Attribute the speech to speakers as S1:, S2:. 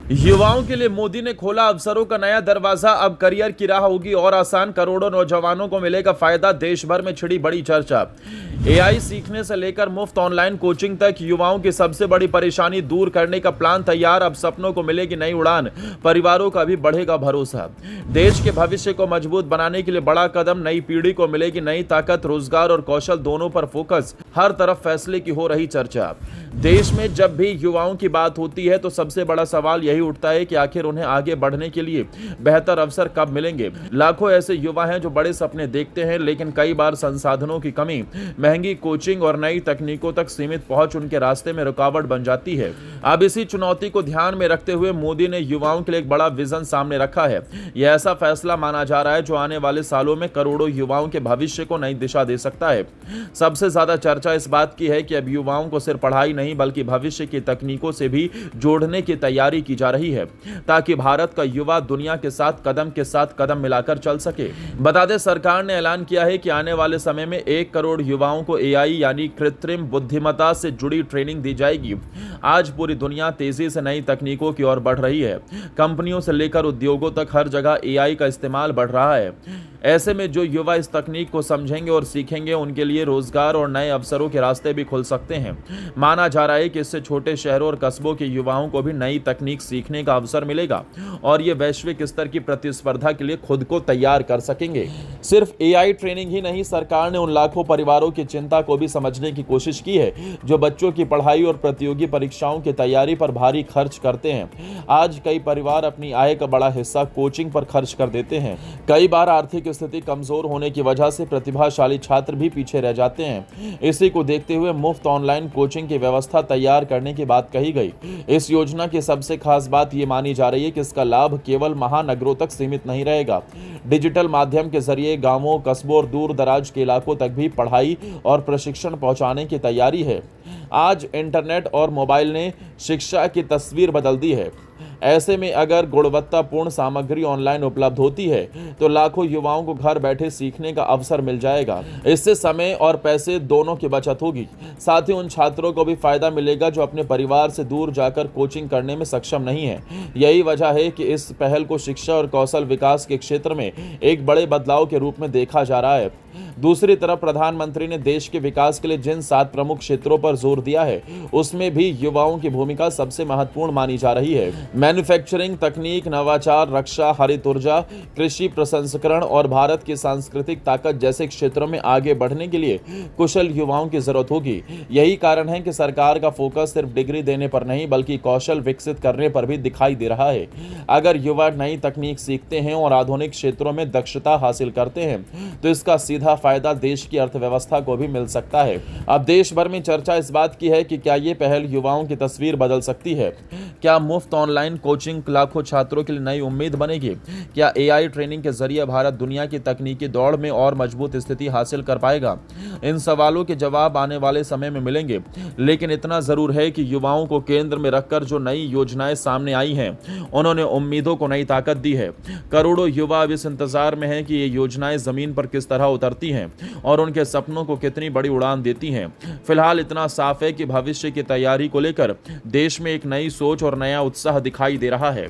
S1: युवाओं के लिए मोदी ने खोला अवसरों का नया दरवाजा। अब करियर की राह होगी और आसान। करोड़ों नौजवानों को मिलेगा फायदा। देश भर में छिड़ी बड़ी चर्चा। एआई सीखने से लेकर मुफ्त ऑनलाइन कोचिंग तक युवाओं की सबसे बड़ी परेशानी दूर करने का प्लान तैयार। अब सपनों को मिलेगी नई उड़ान। परिवारों का भी बढ़ेगा भरोसा। देश के भविष्य को मजबूत बनाने के लिए बड़ा कदम। नई पीढ़ी को मिलेगी नई ताकत। रोजगार और कौशल दोनों पर फोकस। हर तरफ फैसले की हो रही चर्चा। देश में जब भी युवाओं की बात होती है तो सबसे बड़ा सवाल यही उठता है कि आखिर उन्हें आगे बढ़ने के लिए बेहतर अवसर कब मिलेंगे। लाखों ऐसे युवा हैं जो बड़े सपने देखते हैं, लेकिन कई बार संसाधनों की कमी, महंगी कोचिंग और नई तकनीकों तक सीमित पहुंच उनके रास्ते में रुकावट बन जाती है। अब इसी चुनौती को ध्यान में रखते हुए मोदी ने युवाओं के लिए एक बड़ा विजन सामने रखा है। यह ऐसा फैसला माना जा रहा है जो आने वाले सालों में करोड़ों युवाओं के भविष्य को नई दिशा दे सकता है। सबसे ज्यादा चर्चा इस बात की है कि अब युवाओं को सिर्फ पढ़ाई नहीं बल्कि भविष्य की तकनीकों से भी जोड़ने की तैयारी की जा रही है, ताकि भारत का युवा दुनिया के साथ कदम मिलाकर चल सके। बता दें, सरकार ने ऐलान किया है कि आने वाले समय में 1 करोड़ युवाओं को एआई यानी कृत्रिम बुद्धिमत्ता से जुड़ी ट्रेनिंग दी जाएगी। आज पूरी दुनिया तेजी से नई तकनीकों की ओर बढ़ रही है। कंपनियों से लेकर उद्योगों तक हर जगह एआई का इस्तेमाल बढ़ रहा है। ऐसे में जो युवा इस तकनीक को समझेंगे और सीखेंगे, उनके लिए रोजगार और नए अवसरों के रास्ते भी खुल सकते हैं। माना जा रहा है कि इससे छोटे शहरों और कस्बों के युवाओं को भी नई तकनीक सीखने का अवसर मिलेगा और ये वैश्विक स्तर की प्रतिस्पर्धा के लिए खुद को तैयार कर सकेंगे। सिर्फ एआई ट्रेनिंग ही नहीं, सरकार ने उन लाखों परिवारों की चिंता को भी समझने की कोशिश की है जो बच्चों की पढ़ाई और प्रतियोगी परीक्षाओं की तैयारी पर भारी खर्च करते हैं। आज कई परिवार अपनी आय का बड़ा हिस्सा कोचिंग पर खर्च कर देते हैं। कई बार आर्थिक स्थिति कमजोर होने की वजह से प्रतिभाशाली छात्र भी पीछे रह जाते हैं। इसी को देखते हुए मुफ्त ऑनलाइन कोचिंग की व्यवस्था तैयार करने की बात कही गई। इस योजना की सबसे खास बात यह मानी जा रही है कि इसका लाभ केवल महानगरों तक सीमित नहीं रहेगा। डिजिटल माध्यम के जरिए गांवों, कस्बों और दूर दराज के इलाकों तक भी पढ़ाई और प्रशिक्षण पहुंचाने की तैयारी है। आज इंटरनेट और मोबाइल ने शिक्षा की तस्वीर बदल दी है। ऐसे में अगर गुणवत्तापूर्ण सामग्री ऑनलाइन उपलब्ध होती है तो लाखों युवाओं को घर बैठे सीखने का अवसर मिल जाएगा। इससे समय और पैसे दोनों की बचत होगी। साथ ही उन छात्रों को भी फायदा मिलेगा जो अपने परिवार से दूर जाकर कोचिंग करने में सक्षम नहीं है। यही वजह है कि इस पहल को शिक्षा और कौशल विकास के क्षेत्र में एक बड़े बदलाव के रूप में देखा जा रहा है। दूसरी तरफ प्रधानमंत्री ने देश के विकास के लिए जिन 7 प्रमुख क्षेत्रों पर जोर दिया है, उसमें भी युवाओं की भूमिका सबसे महत्वपूर्ण मानी जा रही है। मैन्युफैक्चरिंग, तकनीक, नवाचार, रक्षा, हरित ऊर्जा, कृषि प्रसंस्करण और भारत की सांस्कृतिक ताकत जैसे क्षेत्रों में आगे बढ़ने के लिए कुशल युवाओं की जरूरत होगी। यही कारण है कि सरकार का फोकस सिर्फ डिग्री देने पर नहीं बल्कि कौशल विकसित करने पर भी दिखाई दे रहा है। अगर युवा नई तकनीक सीखते हैं और आधुनिक क्षेत्रों में दक्षता हासिल करते हैं तो इसका सीधा फायदा देश की अर्थव्यवस्था को भी मिल सकता है। अब देश भर में चर्चा इस बात की है कि क्या ये पहल युवाओं की तस्वीर बदल सकती है। क्या मुफ्त ऑनलाइन कोचिंग लाखों छात्रों के लिए नई उम्मीद बनेगी? क्या एआई ट्रेनिंग के जरिए भारत दुनिया की तकनीकी दौड़ में और मजबूत स्थिति हासिल कर पाएगा? इन सवालों के जवाब आने वाले समय में मिलेंगे, लेकिन इतना जरूर है कि युवाओं को केंद्र में रखकर जो नई योजनाएं सामने आई हैं, उन्होंने उम्मीदों को नई ताकत दी है। करोड़ों युवा अब इस इंतजार में हैं कि ये योजनाएं जमीन पर किस तरह उतरती हैं और उनके सपनों को कितनी बड़ी उड़ान देती हैं। फिलहाल इतना साफ है कि भविष्य की तैयारी को लेकर देश में एक नई सोच और नया उत्साह दिखाई दे रहा है।